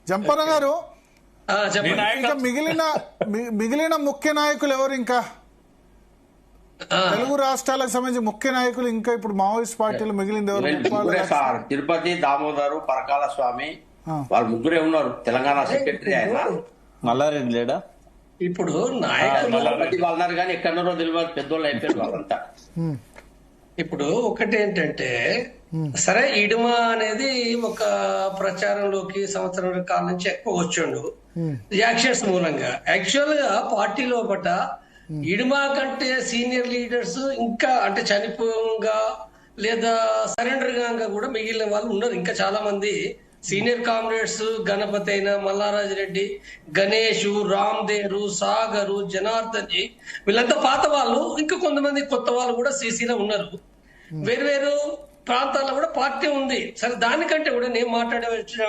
జంపన్న గారు, ఇంకా మిగిలిన ముఖ్య నాయకులు ఎవరు? ఇంకా తెలుగు రాష్ట్రాలకు సంబంధించి ముఖ్య నాయకులు ఇంకా ఇప్పుడు మావోయిస్ట్ పార్టీలు మిగిలింది ఎవరు? తిరుపతి దామోదరు, పరకాల స్వామి, వాళ్ళు ముగ్గురే ఉన్నారు. తెలంగాణ సెక్రటరీ ఆయన మల్లారెడ్డి లేడా? ఇప్పుడు నాయకులు వాళ్ళన్నారు కానీ ఎక్కడో తెలియదు, పెద్దోళ్ళు అయిపోయారు వాళ్ళంతా. ఇప్పుడు ఒకటేంటంటే, సరే ఇడుమ అనేది ఒక ప్రచారంలోకి సంవత్సరం కాలం నుంచి ఎక్కువ వచ్చిండు యాక్షన్స్ మూలంగా. యాక్చువల్ గా పార్టీ లోపట ఇడుమా కంటే సీనియర్ లీడర్స్ ఇంకా అంటే చనిపోగా లేదా సరెండర్ గా కూడా మిగిలిన వాళ్ళు ఉన్నారు. ఇంకా చాలా మంది సీనియర్ కామ్రేడ్స్, గణపతి అయినా, మల్లారాజు రెడ్డి, గణేష్, రామ్దేరు, సాగరు, జనార్దన్ జీ, వీళ్ళంతా పాత వాళ్ళు. ఇంకా కొంతమంది కొత్త వాళ్ళు కూడా సీసీలో ఉన్నారు. వేరు ప్రాంతాల్లో కూడా పార్టీ ఉంది. సరే, దానికంటే కూడా నేను మాట్లాడవలసిన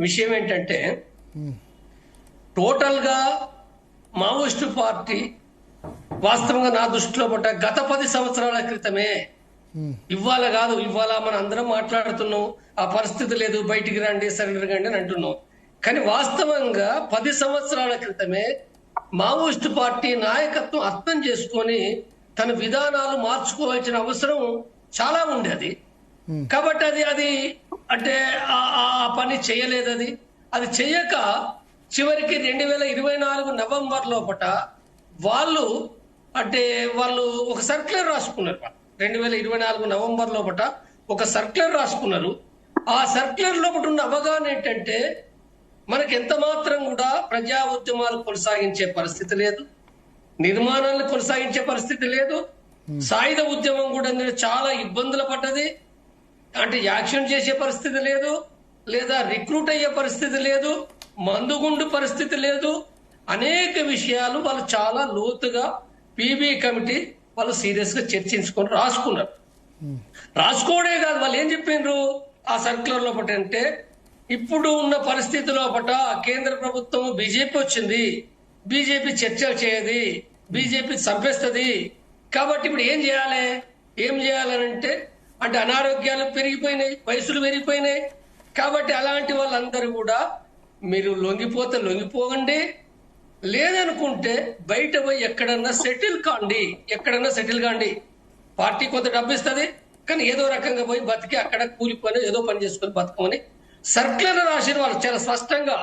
విషయం ఏంటంటే, టోటల్ గా మావోయిస్టు పార్టీ వాస్తవంగా నా దృష్టిలో పట్ట గత 10 సంవత్సరాల క్రితమే, ఇవాళ కాదు, ఇవాళ మనం అందరం మాట్లాడుతున్నాం ఆ పరిస్థితి లేదు, బయటికి రండి, సరెండర్ కండి అని అంటున్నాం. కానీ వాస్తవంగా 10 సంవత్సరాల క్రితమే మావోయిస్టు పార్టీ నాయకత్వం అర్థం చేసుకొని తన విధానాలు మార్చుకోవాల్సిన అవసరం చాలా ఉండేది. కాబట్టి అది అంటే ఆ పని చేయలేదు. అది చెయ్యక చివరికి 2024 నవంబర్ లోపట వాళ్ళు ఒక సర్క్యులర్ రాసుకున్నారు. 2024 నవంబర్ లోపట ఒక సర్క్యులర్ రాసుకున్నారు. ఆ సర్క్యులర్ లోపల ఉన్న అవగాహన ఏంటంటే, మనకి ఎంత మాత్రం కూడా ప్రజా ఉద్యమాలు కొనసాగించే పరిస్థితి లేదు, నిర్మాణాలను కొనసాగించే పరిస్థితి లేదు, సాయుధ ఉద్యమం కూడా చాలా ఇబ్బందులు పడ్డది. అంటే యాక్షన్ చేసే పరిస్థితి లేదు, లేదా రిక్రూట్ అయ్యే పరిస్థితి లేదు, మందుగుండు పరిస్థితి లేదు. అనేక విషయాలు వాళ్ళు చాలా లోతుగా పీబీ కమిటీ వాళ్ళు సీరియస్ గా చర్చించుకొని రాసుకున్నారు. రాసుకోవడే కాదు, వాళ్ళు ఏం చెప్పిండ్రు ఆ సర్క్యులర్ లోపట అంటే, ఇప్పుడు ఉన్న పరిస్థితి లోపట కేంద్ర ప్రభుత్వం బీజేపీ వచ్చింది, బీజేపీ చర్చలు చేయది, బీజేపీ చంపేస్తుంది. కాబట్టి ఇప్పుడు ఏం చేయాలంటే అంటే అనారోగ్యాలు పెరిగిపోయినాయి, వయసులు పెరిగిపోయినాయి. కాబట్టి అలాంటి వాళ్ళందరూ కూడా మీరు లొంగిపోండి, లేదనుకుంటే బయట పోయి ఎక్కడన్నా సెటిల్ కాండి. పార్టీ కొంత డబ్బు ఇస్తుంది, కానీ ఏదో రకంగా పోయి బతికి అక్కడ కూలిపోయి ఏదో పని చేసుకొని బతకమని సర్క్యులర్ రాసిన వాళ్ళు చాలా స్పష్టంగా.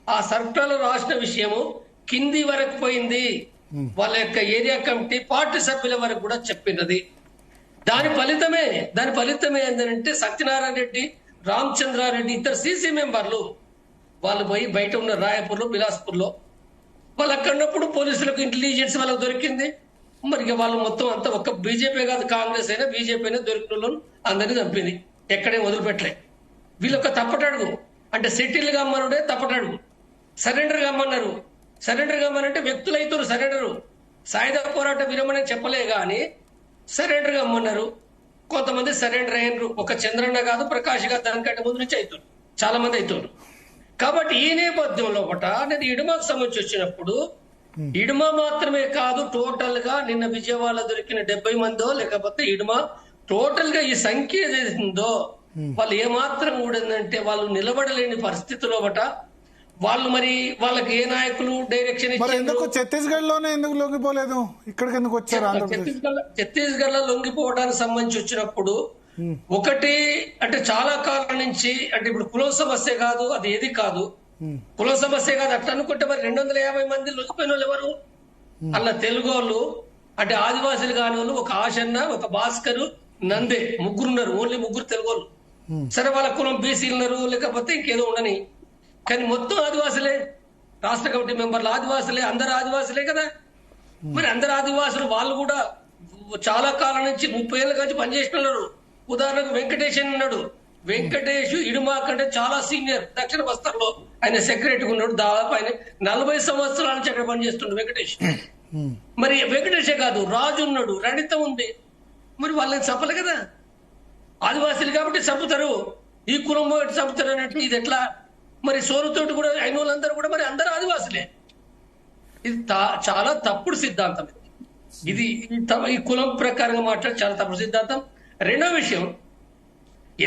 ఆ సర్క్యులర్ రాసిన విషయము కింది వరకు పోయింది, వాళ్ళ యొక్క ఏరియా కమిటీ పార్టీ సభ్యుల వరకు కూడా చెప్పినది. దాని ఫలితమే ఏంటంటే, సత్యనారాయణ రెడ్డి, రామచంద్రారెడ్డి, ఇద్దరు సీసీ మెంబర్లు వాళ్ళు పోయి బయట ఉన్న రాయపూర్లో, బిలాస్పూర్లో వాళ్ళు అక్కడున్నప్పుడు పోలీసులకు ఇంటెలిజెన్స్ వాళ్ళకి దొరికింది. మరి వాళ్ళు మొత్తం అంతా ఒక్క బీజేపీ కాదు, కాంగ్రెస్ అయినా బీజేపీ అయినా దొరికిన అందరినీ చంపింది, ఎక్కడేం వదిలిపెట్టలే. వీళ్ళొక్క తప్పటడుగు అంటే సెటిల్ కమ్మనుడే తప్పటడుగు. సరెండర్ కమ్మన్నారు. సరెండర్ కమ్మనంటే వ్యక్తులు అవుతారు సరెండరు, సాయుధ పోరాట విరమణ చెప్పలే గాని సరెండర్ కమ్మన్నారు. కొంతమంది సరెండర్ అయినరు, ఒక చంద్రన్న కాదు, ప్రకాష్ గారు దానికంటే ముందు నుంచి అవుతారు, చాలా మంది అవుతారు. కాబట్టి ఈ నేపథ్యంలో నేను ఇడుమాకు సంబంధించి వచ్చినప్పుడు, ఇడుమా మాత్రమే కాదు, టోటల్ గా నిన్న విజయవాడలో దొరికిన 70 మందో లేకపోతే ఇడుమా టోటల్ గా ఈ సంఖ్య ఏదైతుందో వాళ్ళు ఏమాత్రం కూడా ఏంటంటే వాళ్ళు నిలబడలేని పరిస్థితిలో వాళ్ళు మరి వాళ్ళకి ఏ నాయకులు డైరెక్షన్ ఇచ్చారు? ఛత్తీస్గఢ్ లోనే ఎందుకు లొంగిపోలేదు, ఇక్కడికి ఎందుకు వచ్చారు? ఛత్తీస్గఢ్ లో లొంగిపోవడానికి సంబంధించి వచ్చినప్పుడు ఒకటి అంటే చాలా కాలం నుంచి అంటే ఇప్పుడు కులం సమస్య కాదు, అది ఏది కాదు, కులం సమస్య కాదు. అట్లా అనుకుంటే మరి 250 మంది లొంగిపోయిన వాళ్ళు ఎవరు? అలా తెలుగు వాళ్ళు అంటే ఆదివాసులు కాని వాళ్ళు, ఒక ఆశన్న, ఒక భాస్కర్, నందే, ముగ్గురున్నారు. ఓన్లీ ముగ్గురు తెలుగు వాళ్ళు. సరే, వాళ్ళ కులం బీసీలు ఉన్నారు, లేకపోతే ఇంకేదో ఉండని, కానీ మొత్తం ఆదివాసులే. రాష్ట్ర కమిటీ మెంబర్లు ఆదివాసులే, అందరు ఆదివాసులే కదా. మరి అందరు ఆదివాసులు వాళ్ళు కూడా చాలా కాలం నుంచి 30 ఏళ్ళ నుంచి పనిచేసిన వాళ్ళు. ఉదాహరణకు వెంకటేష్ అని ఉన్నాడు. వెంకటేష్ ఇడుమా కంటే చాలా సీనియర్, దక్షిణ బస్తర్లో ఆయన సెక్రటరీ ఉన్నాడు. దాదాపు ఆయన 40 సంవత్సరాల నుంచి అక్కడ పనిచేస్తుండే వెంకటేష్. మరి వెంకటేషే కాదు, రాజు ఉన్నాడు, రణిత ఉంది. మరి వాళ్ళని చంపలే కదా, ఆదివాసులు కాబట్టి చంపుతారు, ఈ కులం చంపుతారు అన్నట్టు ఇది ఎట్లా? మరి సోరుతోటి కూడా అయిన వాళ్ళందరూ కూడా మరి అందరూ ఆదివాసులే. ఇది చాలా తప్పుడు సిద్ధాంతం. ఇది ఈ కులం ప్రకారంగా మాట్లాడి చాలా తప్పుడు సిద్ధాంతం. రెండో విషయం,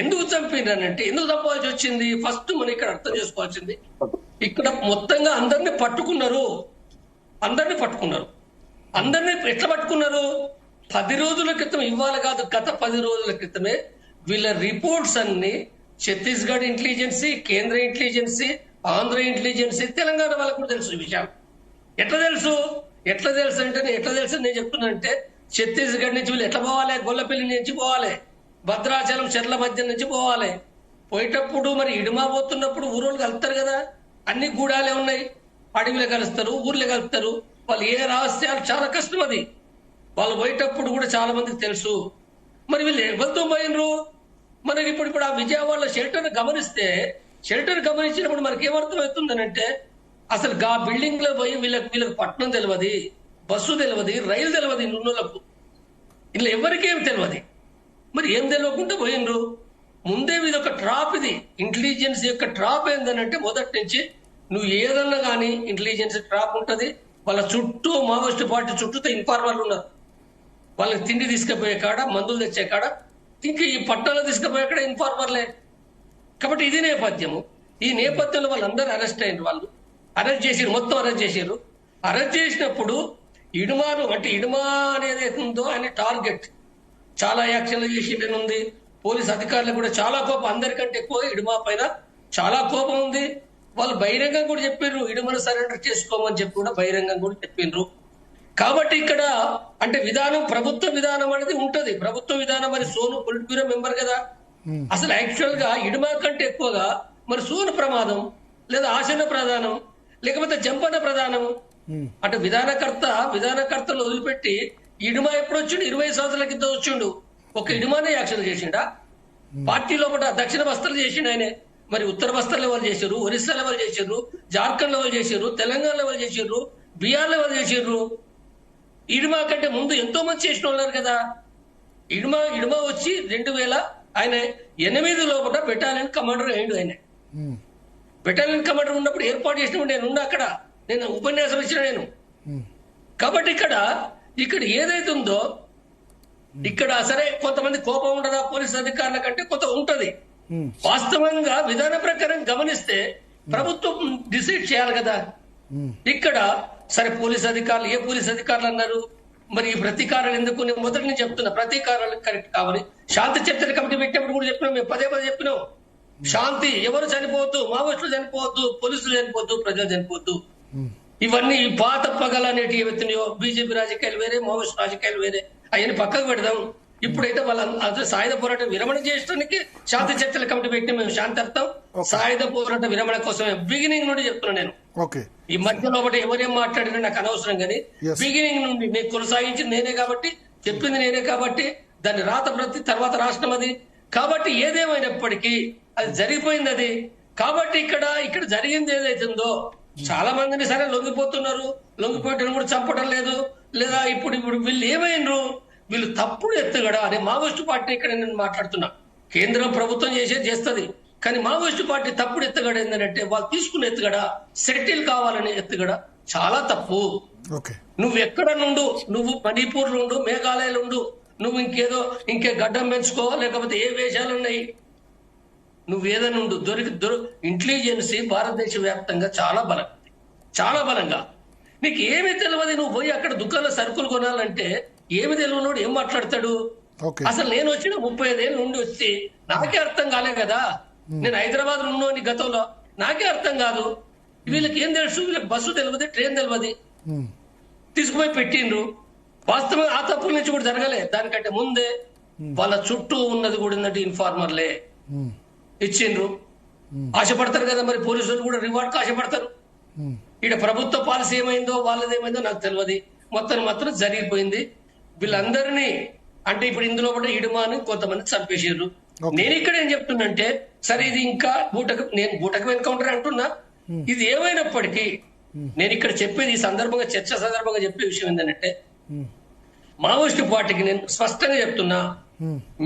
ఎందుకు చంపినానంటే ఎందుకు చంపాల్సి వచ్చింది ఫస్ట్ మనం ఇక్కడ అర్థం చేసుకోవాల్సింది. ఇక్కడ మొత్తంగా అందరినీ పట్టుకున్నారు. అందరినీ ఎట్లా పట్టుకున్నారు? 10 రోజుల క్రితం, ఇవాళ కాదు, గత 10 రోజుల క్రితమే వీళ్ళ రిపోర్ట్స్ అన్ని ఛత్తీస్గఢ్ ఇంటెలిజెన్సీ, కేంద్ర ఇంటెలిజెన్సీ, ఆంధ్ర ఇంటెలిజెన్సీ, తెలంగాణ వాళ్ళకు కూడా తెలుసు ఈ విషయం. ఎట్లా తెలుసు అంటే నేను చెప్తున్నానంటే ఛత్తీస్గఢ్ నుంచి వీళ్ళు ఎట్లా పోవాలి? గొల్లపల్లి నుంచి పోవాలి, భద్రాచలం చెర్ల మధ్య నుంచి పోవాలి. పోయేటప్పుడు మరి ఇడుమా పోతున్నప్పుడు ఊరోళ్ళు కలుస్తారు కదా, అన్ని గూడాలే ఉన్నాయి, అడవిలో కలుస్తారు, ఊర్లో కలుస్తారు. వాళ్ళు ఏ రహస్యాలు చాలా కష్టం అది. వాళ్ళు పోయేటప్పుడు కూడా చాలా మందికి తెలుసు. మరి వీళ్ళు ఎవరితో పోయినరు? మనకి ఇప్పుడు ఆ విజయవాడలో షెల్టర్ గమనించినప్పుడు మనకి ఏమర్థం అవుతుందనంటే అసలు ఆ బిల్డింగ్ లో పోయి వీళ్ళకి పట్టణం తెలియదు, బస్సు తెలియదు, రైలు తెలియదు, నున్నోళ్ళకు ఇలా ఎవరికేం తెలియదు. మరి ఏం తెలియకుండా పోయినరు? ముందే ఇది ఒక ట్రాప్. ఇది ఇంటెలిజెన్స్ యొక్క ట్రాప్ ఏందనంటే మొదటి నుంచి నువ్వు ఏదన్నా కానీ ఇంటెలిజెన్స్ ట్రాప్ ఉంటది. వాళ్ళ చుట్టూ మావోయిస్ట్ పార్టీ చుట్టూతో ఇన్ఫార్మర్లు ఉన్నారు. వాళ్ళకి తిండి తీసుకుపోయే కాడ, మందులు తెచ్చే కాడ, ఇంకా ఈ పట్టాలు తీసుకుపోయే కాడ ఇన్ఫార్మర్లే. కాబట్టి ఇది నేపథ్యము. ఈ నేపథ్యంలో వాళ్ళందరూ అరెస్ట్ అయినారు. వాళ్ళు మొత్తం అరెస్ట్ చేసారు. అరెస్ట్ చేసినప్పుడు ఇడుమా అనేది ఉందో ఆయన టార్గెట్ చాలా యాక్షన్లు చేసిండని ఉంది. పోలీస్ అధికారులకు కూడా చాలా కోపం, అందరికంటే ఎక్కువ ఇడుమా పైన చాలా కోపం ఉంది. వాళ్ళు బహిరంగం కూడా చెప్పారు, ఇడుమను సరెండర్ చేసుకోమని చెప్పి కూడా బహిరంగం కూడా చెప్పిండ్రు. కాబట్టి ఇక్కడ అంటే ప్రభుత్వ విధానం అనేది ఉంటది. ప్రభుత్వ విధానం మరి సోను పొలిట్ బ్యూరో మెంబర్ కదా. అసలు యాక్చువల్ గా ఇడుమా కంటే ఎక్కువగా మరి సోను ప్రమాదం, లేదా ఆసన ప్రధానం, లేకపోతే జంపన ప్రధానం. అంటే విధానకర్తలు వదిలిపెట్టి ఇడుమా ఎప్పుడు వచ్చిండు? 20 సంవత్సరాల కింద వచ్చిండు. ఒక ఇడుమానే యాక్షన్ చేసిండా? పార్టీ లోపల దక్షిణ బస్తలు చేసిండు ఆయనే. మరి ఉత్తర బస్తర్ లెవెల్ చేశారు, ఒరిస్సా లెవెల్ చేశారు, జార్ఖండ్ లెవెల్ చేశారు, తెలంగాణ లెవెల్ చేశారు, బీహార్ లెవెల్ చేశారు. ఇడుమా కంటే ముందు ఎంతో మంది చేసిన ఉన్నారు కదా. ఇడుమా వచ్చి 2000 ఆయన 8 లోపల బెటాలియన్ కమాండర్ అయ్యిండు. ఆయన బెటాలియన్ కమాండర్ ఉన్నప్పుడు ఏర్పాటు చేసినప్పుడు నేను అక్కడ ఉపన్యాసం ఇచ్చిన నేను. కాబట్టి ఇక్కడ ఏదైతే ఉందో ఇక్కడ సరే కొంతమంది కోపం ఉండదా పోలీసు అధికారుల కంటే కొంత ఉంటది. వాస్తవంగా విధాన ప్రకారం గమనిస్తే ప్రభుత్వం డిసైడ్ చేయాలి కదా. ఇక్కడ సరే పోలీస్ అధికారులు అన్నారు మరి ఈ ప్రతీకారాలు ఎందుకు? నేను మొదటి నుంచి చెప్తున్నా, ప్రతీకారాలు కరెక్ట్ కావాలి. శాంతి చర్చల కమిటీ పెట్టినప్పుడు కూడా చెప్పినాం, మేము పదే చెప్పినాం. శాంతి, ఎవరు చనిపోవద్దు, మావోయిస్టులు చనిపోవద్దు, పోలీసులు చనిపోవద్దు, ప్రజలు చనిపోవద్దు. ఇవన్నీ పాత పగలు అనేటివి ఏవైతున్నాయో, బీజేపీ రాజకీయాలు వేరే, మావోయిస్ట్ రాజకీయాలు వేరే, అవన్నీ పక్కకు పెడదాం. ఇప్పుడైతే వాళ్ళ సాయుధ పోరాటం విరమణ చేయడానికి శాంతి చర్చల కమిటీ పెట్టి మేము శాంతి అర్థం సాయుధ పోరాట విరమణ కోసమే బిగినింగ్ నుండి చెప్తున్నా నేను. ఈ మధ్యలో ఒకటి ఎవరేం మాట్లాడినా నాకు అనవసరం, కానీ బిగినింగ్ నుండి నేను కొనసాగించింది నేనే కాబట్టి, చెప్పింది నేనే కాబట్టి, దాన్ని రాత ప్రతి తర్వాత రాష్ట్రం అది కాబట్టి ఏదేమైనప్పటికీ అది జరిగిపోయింది అది. కాబట్టి ఇక్కడ జరిగింది ఏదైతుందో చాలా మందిని సరే లొంగిపోయటం కూడా చంపడం లేదు, లేదా ఇప్పుడు వీళ్ళు ఏమైనరు, వీళ్ళు తప్పుడు ఎత్తుగడ అనే మావోయిస్టు పార్టీ ఇక్కడ నేను మాట్లాడుతున్నా. కేంద్రం ప్రభుత్వం చేస్తుంది, కానీ మావోయిస్టు పార్టీ తప్పుడు ఎత్తుగడ ఏంటంటే వాళ్ళు తీసుకునే ఎత్తుగడ సెటిల్ కావాలనే ఎత్తుగడ చాలా తప్పు. నువ్వు ఎక్కడ నుండు, నువ్వు మణిపూర్ నుండు, మేఘాలయలు ఉండు, నువ్వు ఇంకే గడ్డం పెంచుకో, లేకపోతే ఏ వేషాలు ఉన్నాయి, నువ్వు ఏదైనా ఉండు, ఇంటెలిజెన్సీ భారతదేశ వ్యాప్తంగా చాలా బలంగా నీకు ఏమీ తెలియదు. నువ్వు పోయి అక్కడ దుకాణంలో సరుకులు కొనాలంటే ఏమి తెలియనోడు ఏం మాట్లాడతాడు? అసలు నేను వచ్చిన 35 ఏళ్ళ నుండి వచ్చి నాకే అర్థం కాలే కదా. నేను హైదరాబాద్ ఉన్నోని గతంలో, నాకే అర్థం కాదు. వీళ్ళకి ఏం తెలుసు? వీళ్ళకి బస్సు తెలియదు, ట్రైన్ తెలియదు, తీసుకుపోయి పెట్టిండ్రు. వాస్తవంగా ఆ తప్పుల నుంచి కూడా జరగలే. దానికంటే ముందే వాళ్ళ చుట్టూ ఉన్నది కూడా ఏంటంటే ఇన్ఫార్మర్లే ఇచ్చిండ్రు. ఆశపడతారు కదా మరి పోలీసులు కూడా రివార్డ్ ఆశపడతారు. ఇక్కడ ప్రభుత్వ పాలసీ ఏమైందో వాళ్ళదేమైందో నాకు తెలియదు. మొత్తం జరిగిపోయింది. వీళ్ళందరినీ అంటే ఇప్పుడు ఇందులో కూడా ఇడుమాని కొంతమంది చంపేసారు. నేను ఇక్కడ ఏం చెప్తున్నంటే సరే ఇది ఇంకా నేను బూటకం ఎన్కౌంటర్ అంటున్నా. ఇది ఏమైనప్పటికీ నేను ఇక్కడ చెప్పేది ఈ సందర్భంగా చర్చ సందర్భంగా చెప్పే విషయం ఏంటంటే మావోయిస్ట్ పార్టీకి నేను స్పష్టంగా చెప్తున్నా,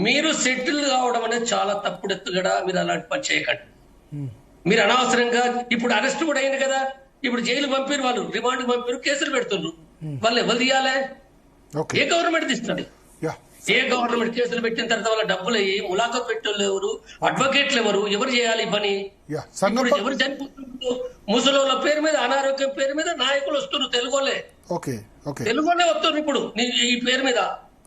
మీరు సెటిల్ కావడం అనేది చాలా తప్పుడు ఎత్తుగడ. మీరు అలాంటి పని చేయకండి. మీరు అనవసరంగా ఇప్పుడు అరెస్ట్ కూడా అయింది కదా, ఇప్పుడు జైలు పంపిరు, వాళ్ళు రిమాండ్ పంపిరు, కేసులు పెడుతున్నారు. వాళ్ళు ఎవరు తీయాలి? ఏ గవర్నమెంట్ తీస్తుంది? ఏ గవర్నమెంట్ కేసులు పెట్టిన తర్వాత వాళ్ళ డబ్బులు అయ్యి ములాఖత్ పెట్టేవాళ్ళు ఎవరు, అడ్వకేట్లు ఎవరు చేయాలి ఈ పని? ఇప్పుడు ఎవరు చనిపోతున్నారు? ముసలోళ్ళ పేరు మీద, అనారోగ్యం పేరు మీద నాయకులు వస్తున్నారు, తెలుగోళ్ళే వస్తున్నారు. ఇప్పుడు ఈ పేరు మీద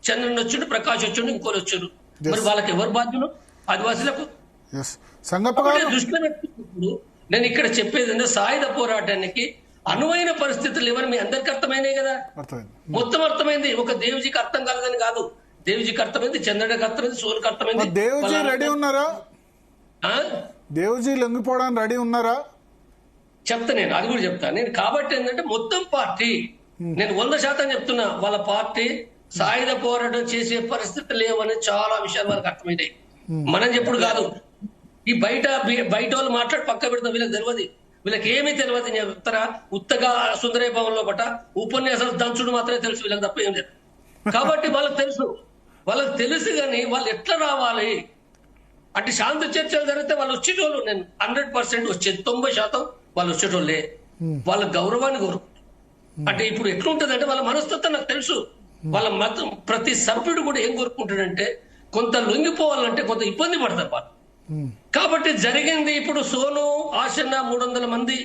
చంద్రన్ వచ్చిండు, ప్రకాష్ వచ్చిండు, ఇంకోరు వచ్చారు. మరి వాళ్ళకి ఎవరు బాధ్యులు? ఆదివాసులకు. దృష్టిలో పెట్టుకున్నప్పుడు నేను ఇక్కడ చెప్పేది సాయుధ పోరాటానికి అనువైన పరిస్థితులు ఎవరు మీ అందరికి అర్థమైనాయి కదా, మొత్తం అర్థమైంది. ఒక దేవిజీకి అర్థం కాలేదని కాదు, దేవిజీకి అర్థమైంది, చంద్రుడికి అర్థమైంది, సూర్యుకి అర్థమైంది. దేవిజీ రెడీ ఉన్నారా? దేవిజీ లొంగిపోవడానికి రెడీ ఉన్నారా? చెప్తా, నేను అది కూడా చెప్తా. నేను కాబట్టి ఏంటంటే మొత్తం పార్టీ, నేను 100% చెప్తున్నా, వాళ్ళ పార్టీ సాయుధ పోరాటం చేసే పరిస్థితి లేవని చాలా విషయాలు వాళ్ళకి అర్థమైనాయి. మనం చెప్పుడు కాదు, ఈ బయట వాళ్ళు మాట్లాడి పక్క పెడతాం, వీళ్ళకి తెలియదు, వీళ్ళకి ఏమీ తెలియదు. నేను చెప్తారా, ఉత్తగా సుందరయ్య భవన్లో పట్ట ఉపన్యాసాలు దంచుడు మాత్రమే తెలుసు, వీళ్ళకి తప్ప ఏం లేదు. కాబట్టి వాళ్ళకి తెలుసు కానీ వాళ్ళు ఎట్లా రావాలి అంటే శాంతి చర్చలు జరిగితే వాళ్ళు వచ్చేటోళ్ళు. నేను 100% వచ్చేది, 90% వాళ్ళు వచ్చేటోళ్ళే. వాళ్ళ గౌరవాన్ని కోరుకుంటారు. అంటే ఇప్పుడు ఎట్లుంటది అంటే వాళ్ళ మనస్తత్వం నాకు తెలుసు. వాళ్ళ మతం ప్రతి సభ్యుడు కూడా ఏం కోరుకుంటాడంటే కొంత లొంగిపోవాలంటే కొంత ఇబ్బంది పడతారు వాళ్ళు. కాబట్టి జరిగింది ఇప్పుడు సోను ఆశన్న 300 మంది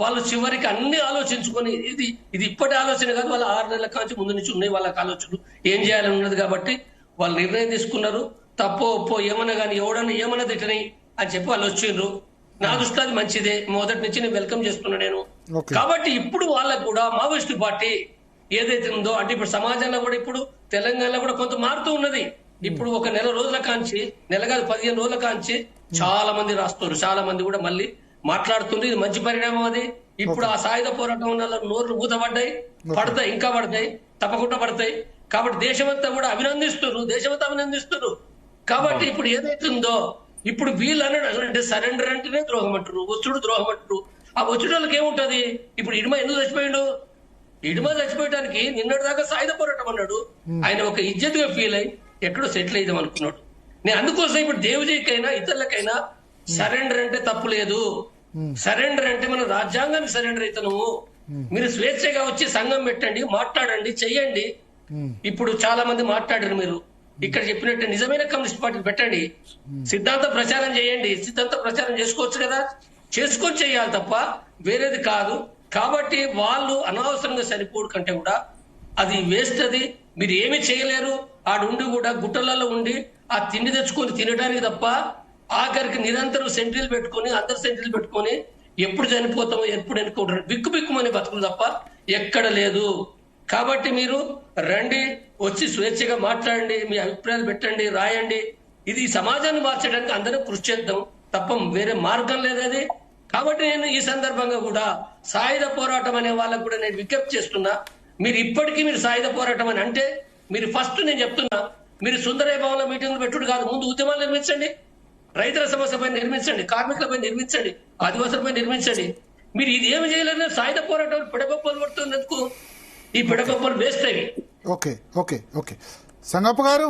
వాళ్ళు చివరికి అన్ని ఆలోచించుకొని, ఇది ఇప్పటి ఆలోచన కాదు, వాళ్ళ 6 నెలల కాంచి ముందు నుంచి ఉన్నాయి వాళ్ళకి ఆలోచనలు, ఏం చేయాలని ఉన్నది. కాబట్టి వాళ్ళు నిర్ణయం తీసుకున్నారు. తప్పో ఒప్పో ఏమన్నా కానీ ఎవడన్నా ఏమన్నా తిట్టని అని చెప్పి వాళ్ళు వచ్చిండ్రు. నా దృష్టిలో అది మంచిదే, మొదటి నుంచి నేను వెల్కమ్ చేస్తున్నా నేను. కాబట్టి ఇప్పుడు వాళ్ళకు కూడా మావోయిస్టు పార్టీ ఏదైతే ఉందో అంటే ఇప్పుడు సమాజంలో కూడా ఇప్పుడు తెలంగాణలో కూడా కొంత మారుతూ ఉన్నది. ఇప్పుడు ఒక నెల రోజుల కాంచి, నెల కాదు 15 రోజుల కాంచి చాలా మంది రాస్తున్నారు, చాలా మంది కూడా మళ్ళీ మాట్లాడుతుంది. ఇది మంచి పరిణామం. అది ఇప్పుడు ఆ సాయుధ పోరాటం వల్ల నోర్లు మూతపడ్డాయి, పడతాయి, ఇంకా పడతాయి, తప్పకుండా పడతాయి. కాబట్టి దేశమంతా కూడా అభినందిస్తున్నారు. కాబట్టి ఇప్పుడు ఏదైతుందో ఇప్పుడు వీళ్ళు అంటే సరెండర్ అంటేనే ద్రోహం అంటారు, వచ్చుడు ద్రోహం అంటారు. ఆ వచ్చుడు వాళ్ళకి ఏముంటది? ఇప్పుడు ఇడుమ ఎందుకు చచ్చిపోయిండు? ఇడుమ చచ్చిపోయడానికి నిన్నటి దాకా సాయుధ పోరాటం అన్నాడు. ఆయన ఒక ఇజ్జత్ గా ఫీల్ అయ్యి ఎక్కడో సెటిల్ అయిదాం అనుకున్నాడు. నేను అందుకోసం ఇప్పుడు దేవజీకైనా ఇతరులకైనా సరెండర్ అంటే తప్పు లేదు. సరెండర్ అంటే మన రాజ్యాంగానికి సరెండర్ అవుతాను. మీరు స్వేచ్ఛగా వచ్చి సంఘం పెట్టండి, మాట్లాడండి, చెయ్యండి. ఇప్పుడు చాలా మంది మాట్లాడారు. మీరు ఇక్కడ చెప్పినట్టు నిజమైన కమ్యూనిస్ట్ పార్టీ పెట్టండి, సిద్ధాంత ప్రచారం చేయండి. సిద్ధాంత ప్రచారం చేసుకోవచ్చు కదా, చేసుకొని చెయ్యాలి తప్ప వేరేది కాదు. కాబట్టి వాళ్ళు అనవసరంగా చనిపోడు కంటే కూడా అది వేస్ట్. అది మీరు ఏమి చేయలేరు. ఆడుండి కూడా గుట్టలలో ఉండి ఆ తిండి తెచ్చుకొని తినడానికి తప్ప ఆఖరికి నిరంతరం సెంట్రీలు పెట్టుకొని, అందరు సెంట్రీలు పెట్టుకొని ఎప్పుడు చనిపోతామో ఎప్పుడు ఎన్నుకుంటారు బిక్కుమని బతుకులు తప్ప ఎక్కడ లేదు. కాబట్టి మీరు రండి, వచ్చి స్వేచ్ఛగా మాట్లాడండి, మీ అభిప్రాయాలు పెట్టండి, రాయండి. ఇది సమాజాన్ని మార్చడానికి అందరం కృషి చేద్దాం తప్ప వేరే మార్గం లేదు అది. కాబట్టి నేను ఈ సందర్భంగా కూడా సాయుధ పోరాటం అనే వాళ్ళకు కూడా నేను విజ్ఞప్తి చేస్తున్నా. మీరు ఇప్పటికీ మీరు సాయుధ పోరాటం అని అంటే మీరు ఫస్ట్ నేను చెప్తున్నా, మీరు సుందరయ్య భవన్లో మీటింగ్లు పెట్టుడు కాదు, ముందు ఉద్యమాలు నిర్మించండి, రైతుల సమస్యపై నిర్మించండి, కార్మికులపై నిర్మించండి, ఆదివాసులపై నిర్మించండి. మీరు ఇది ఏమి చేయలేరు. సాయుధ పోరాటం పిడగొప్పలు పడుతున్నందుకు ఈ పిడగొప్పలు వేస్ట్ అవి. ఓకే సంగప్ప గారు